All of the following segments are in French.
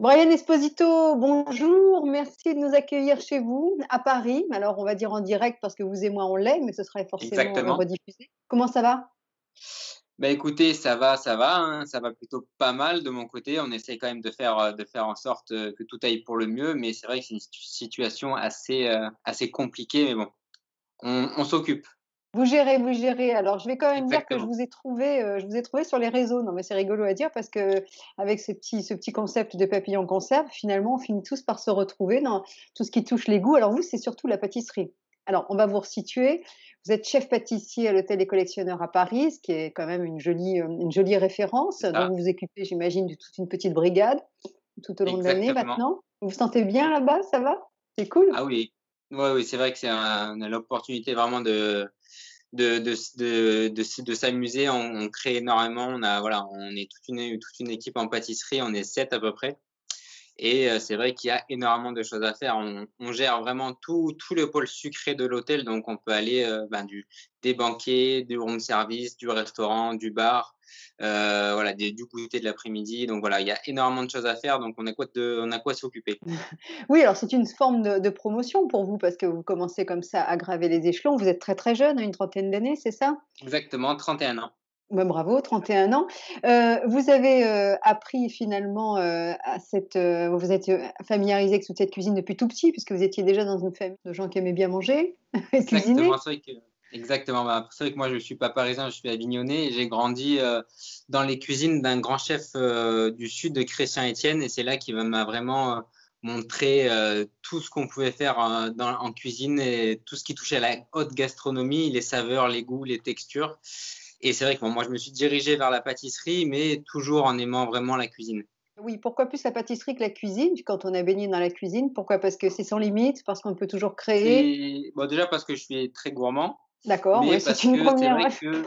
Brian Esposito, bonjour, merci de nous accueillir chez vous, à Paris. Alors, on va dire en direct parce que vous et moi, on l'est, mais ce serait forcément Exactement. rediffusé. Comment ça va? Bah, écoutez, ça va, hein, ça va plutôt pas mal de mon côté. On essaie quand même de faire en sorte, que tout aille pour le mieux, mais c'est vrai que c'est une situation assez compliquée, mais bon, on s'occupe. Vous gérez. Alors, je vais quand même dire que Exactement. je vous ai trouvé sur les réseaux. Non, mais c'est rigolo à dire parce que avec ce petit concept de papillon conserve, finalement, on finit tous par se retrouver dans tout ce qui touche les goûts. Alors vous, c'est surtout la pâtisserie. Alors, on va vous resituer. Vous êtes chef pâtissier à l'Hôtel des Collectionneurs à Paris, ce qui est quand même une jolie référence. C'est Donc, ça, vous vous occupez, j'imagine, de toute une petite brigade tout au long de l'année exactement. maintenant. Vous vous sentez bien là-bas? Ça va? C'est cool? Ah oui, ouais, oui, c'est vrai que on a l'opportunité vraiment de s'amuser. On crée énormément. Voilà, on est toute une équipe en pâtisserie, on est 7 à peu près. Et c'est vrai qu'il y a énormément de choses à faire. On gère vraiment tout le pôle sucré de l'hôtel, donc on peut aller, du des banquets, du room service, du restaurant, du bar, voilà, des du goûter de l'après-midi. Donc voilà, il y a énormément de choses à faire, donc on a quoi s'occuper. Oui, alors c'est une forme de promotion pour vous parce que vous commencez comme ça à graver les échelons. Vous êtes très, très jeune, hein, une trentaine d'années, c'est ça? Exactement, 31 ans. Bah, bravo, 31 ans. Vous avez, appris finalement, vous êtes, familiarisé avec toute cette cuisine depuis tout petit puisque vous étiez déjà dans une famille de gens qui aimaient bien manger et Exactement, cuisiner? c'est vrai que exactement, bah, c'est vrai que moi je suis pas parisien, je suis avignonnais et j'ai grandi, dans les cuisines d'un grand chef, du sud de Christian Étienne et c'est là qu'il m'a vraiment, montré, tout ce qu'on pouvait faire, en cuisine et tout ce qui touchait à la haute gastronomie, les saveurs, les goûts, les textures et c'est vrai que bon, moi je me suis dirigé vers la pâtisserie, mais toujours en aimant vraiment la cuisine. Oui, pourquoi plus la pâtisserie que la cuisine? Quand on a baigné dans la cuisine, pourquoi? Parce que c'est sans limite? Parce qu'on peut toujours créer? C'est bon, déjà parce que je suis très gourmand, D'accord, mais oui, c'est parce une que c'est première, vrai ouais. que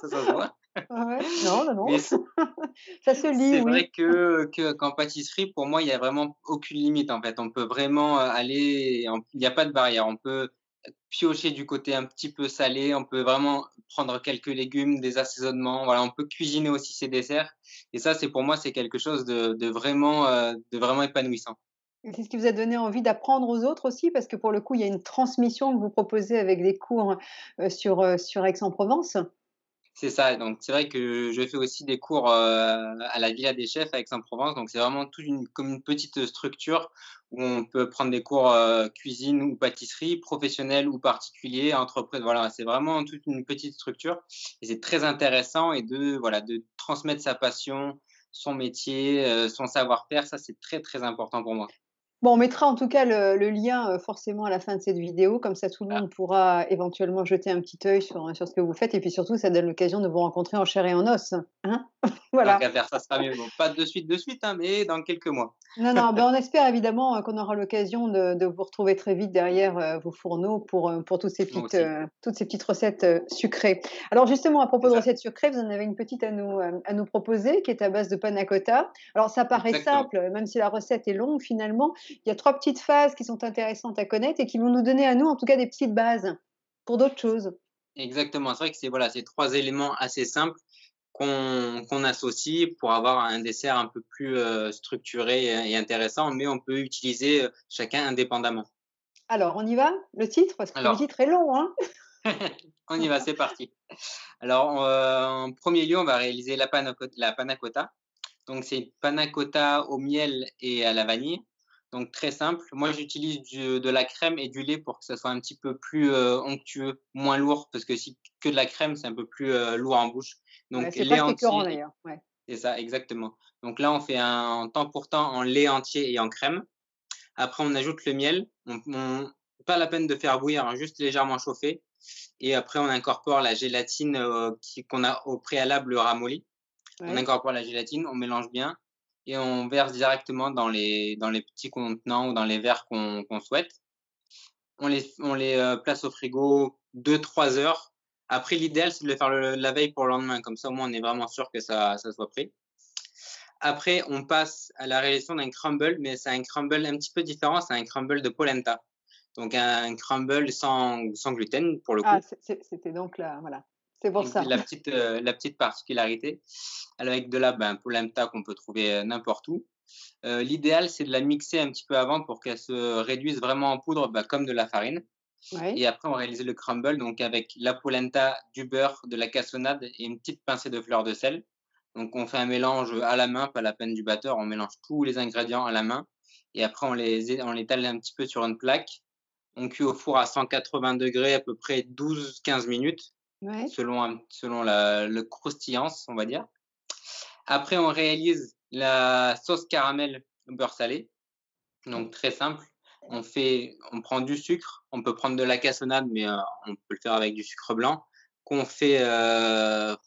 ça se voit, Ouais, ouais. Non, non, non, mais ça se lit, c'est oui. vrai que qu'en pâtisserie, pour moi, il y a vraiment aucune limite, en fait. On peut vraiment, aller il y a pas de barrière. On peut piocher du côté un petit peu salé, on peut vraiment prendre quelques légumes, des assaisonnements, voilà, on peut cuisiner aussi ses desserts et ça, c'est pour moi, c'est quelque chose de vraiment épanouissant. Et c'est ce qui vous a donné envie d'apprendre aux autres aussi? Parce que pour le coup, il y a une transmission que vous proposez avec des cours, sur Aix-en-Provence? C'est ça, donc c'est vrai que je fais aussi des cours, à la Villa des Chefs à Aix-en-Provence, donc c'est vraiment toute une comme une petite structure où on peut prendre des cours, cuisine ou pâtisserie, professionnels ou particuliers, entreprise, voilà, c'est vraiment toute une petite structure et c'est très intéressant et voilà, de transmettre sa passion, son métier, son savoir-faire, ça c'est très, très important pour moi. Bon, on mettra en tout cas le lien, forcément à la fin de cette vidéo, comme ça tout le Ah, monde pourra éventuellement jeter un petit œil sur ce que vous faites et puis surtout ça donne l'occasion de vous rencontrer en chair et en os, hein? tant Voilà. qu'à faire, ça sera mieux. Bon, pas de suite, hein, mais dans quelques mois. Non, non, ben, on espère évidemment, qu'on aura l'occasion de vous retrouver très vite derrière, vos fourneaux pour Moi aussi, toutes ces petites recettes, sucrées. Alors justement, à propos c'est de ça, recettes sucrées, vous en avez une petite à nous proposer qui est à base de panna cotta. Alors ça paraît exactement. simple, même si la recette est longue finalement, il y a 3 petites phases qui sont intéressantes à connaître et qui vont nous donner à nous, en tout cas, des petites bases pour d'autres choses. Exactement, c'est vrai que c'est voilà, c'est 3 éléments assez simples qu'on associe pour avoir un dessert un peu plus, structuré et intéressant, mais on peut utiliser, chacun indépendamment. Alors on y va? Le titre? Parce que le Alors, titre est long, hein? on y va, c'est parti. Alors, en 1er lieu, on va réaliser la panna cotta. Donc c'est une panna cotta au miel et à la vanille, donc très simple. Moi, j'utilise de la crème et du lait pour que ça soit un petit peu plus, onctueux, moins lourd, parce que si que de la crème, c'est un peu plus, lourd en bouche. Ouais, Donc c'est lait presque écœurant entier. d'ailleurs, ouais. C'est ça, exactement. Donc là, on fait un temps pour temps en lait entier et en crème. Après, on ajoute le miel. Pas la peine de faire bouillir, hein, juste légèrement chauffer. Et après, on incorpore la gélatine qu'on a au préalable ramollie. On Ouais. incorpore la gélatine, on mélange bien et on verse directement dans les petits contenants ou dans les verres qu'on souhaite. On les place au frigo 2 3 heures. Après, l'idéal, c'est de le faire la veille pour le lendemain. Comme ça, au moins, on est vraiment sûr que ça soit prêt. Après, on passe à la réalisation d'un crumble, mais c'est un crumble un petit peu différent, c'est un crumble de polenta. Donc un crumble sans gluten pour le Ah, coup, c'était donc là, voilà, c'est pour et ça. la petite particularité, avec de la, ben, polenta qu'on peut trouver, n'importe où. L'idéal, c'est de la mixer un petit peu avant pour qu'elle se réduise vraiment en poudre, comme de la farine. Ouais. Et après, on réalise le crumble, donc avec la polenta, du beurre, de la cassonade et une petite pincée de fleur de sel. Donc on fait un mélange à la main, pas la peine du batteur, on mélange tous les ingrédients à la main et après on les étale un petit peu sur une plaque. On cuit au four à 180 degrés à peu près 12-15 minutes Ouais. selon le croustillance, on va dire. Après, on réalise la sauce caramel au beurre salé. Donc très simple. On prend du sucre, on peut prendre de la cassonade, mais on peut le faire avec du sucre blanc, qu'on fait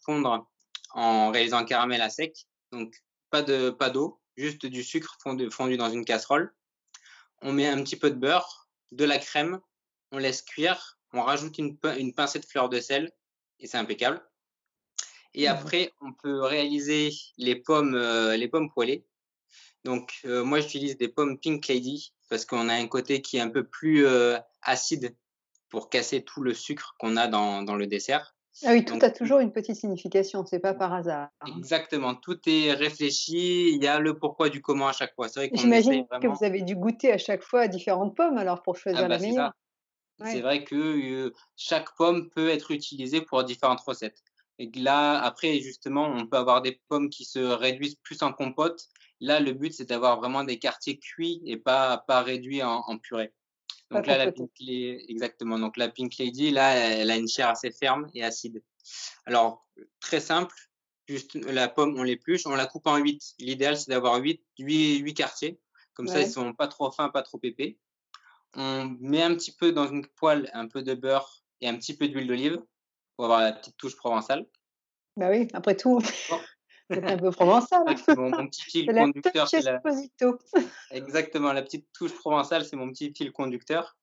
fondre en réalisant un caramel à sec. Donc pas d'eau, juste du sucre fondu dans une casserole. On met un petit peu de beurre, de la crème, on laisse cuire, on rajoute une pincée de fleur de sel et c'est impeccable. Et Mmh. après, on peut réaliser les pommes poêlées. Donc, moi, j'utilise des pommes Pink Lady parce qu'on a un côté qui est un peu plus, acide pour casser tout le sucre qu'on a dans le dessert. Ah oui, tout Donc a toujours une petite signification, c'est pas par hasard, hein. exactement, tout est réfléchi, il y a le pourquoi du comment à chaque fois. C'est vrai qu'on essaye J'imagine que vraiment vous avez dû goûter à chaque fois à différentes pommes alors pour choisir la c'est meilleure? ça. C'est Ouais, vrai que, chaque pomme peut être utilisée pour différentes recettes et que là, après justement, on peut avoir des pommes qui se réduisent plus en compote. Là, le but, c'est d'avoir vraiment des quartiers cuits et pas réduits en purée. pas Donc là, complété. exactement, donc la Pink Lady, là, elle a une chair assez ferme et acide. Alors, très simple, juste la pomme, on l'épluche, on la coupe en 8. L'idéal, c'est d'avoir 8 quartiers. Comme ça, ils Ouais. sont pas trop fins, pas trop épais. On met un petit peu dans une poêle, un peu de beurre et un petit peu d'huile d'olive pour avoir la petite touche provençale. Bah oui, après tout, Bon, vous êtes un peu provençal, c'est hein. vrai que c'est mon petit fil C'est la conducteur, touche c'est la Esposito. exactement, la petite touche provençale, c'est mon petit fil conducteur.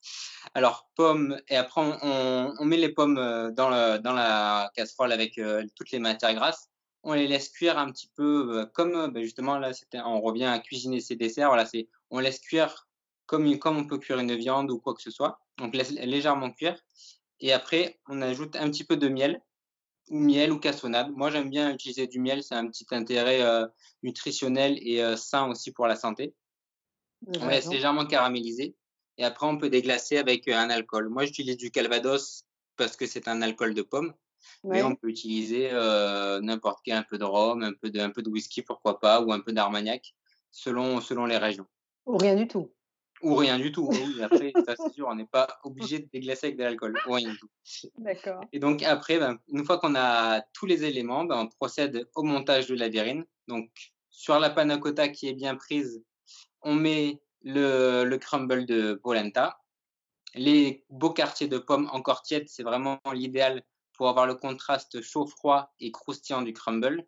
Alors pommes et après on met les pommes, dans la casserole avec, toutes les matières grasses. On les laisse cuire un petit peu, comme, justement là, on revient à cuisiner ses desserts, voilà, on laisse cuire comme on peut cuire une viande ou quoi que ce soit. Donc laisse légèrement cuire et après on ajoute un petit peu de miel ou cassonade. Moi, j'aime bien utiliser du miel, c'est un petit intérêt, nutritionnel et sain aussi pour la santé. Vous On avez laisse raison. légèrement caraméliser et après on peut déglacer avec, un alcool. Moi, j'utilise du calvados parce que c'est un alcool de pomme, mais on Ouais, peut utiliser, n'importe quel, un peu de rhum, un peu de whisky, pourquoi pas, ou un peu d'armagnac, selon les régions. ou rien du tout. Ou rien du tout, oui, oui, après ça c'est sûr, on n'est pas obligé de déglacer avec de l'alcool, ou rien du tout. D'accord. Et donc après, une fois qu'on a tous les éléments, on procède au montage de la terrine. Donc sur la panna cotta qui est bien prise, on met le crumble de polenta. Les beaux quartiers de pommes encore tièdes, c'est vraiment l'idéal pour avoir le contraste chaud-froid et croustillant du crumble.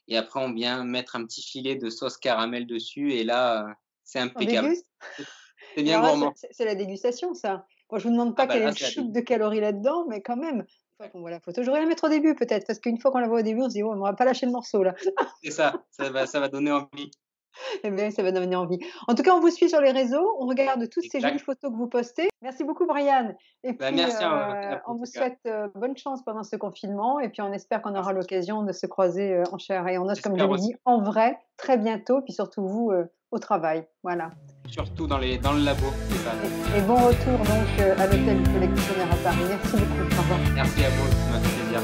Et après, on vient mettre un petit filet de sauce caramel dessus et là, c'est On impeccable. déguste? C'est c'est Et bien alors là, c'est gourmand. c'est la dégustation ça. Bon, je vous demande Ah pas bah quel est là, le c'est la shoot de dégustation. calories là-dedans, mais quand même, une fois Ouais. qu'on voit la photo, je devrais la mettre au début peut-être, parce qu'une fois qu'on la voit au début, on se dit: «Ouais, on va pas lâcher le morceau là». C'est ça, ça va donner envie. Eh bien, ça va donner envie. En tout cas, on vous suit sur les réseaux, on regarde toutes ces jolies Exact. photos que vous postez. Merci beaucoup Brian et Bah, puis, merci à vous on en vous tout cas. souhaite, bonne chance pendant ce confinement et puis on espère qu'on aura l'occasion de se croiser, en chair et en os, comme je J'espère l'ai aussi, dit, en vrai, très bientôt, puis surtout vous, au travail. Voilà surtout dans le labo, c'est ça. et bon retour donc, à l'hôtel du Collectionneur à Paris. Merci beaucoup. Au revoir. Merci à vous, ça m'a fait plaisir.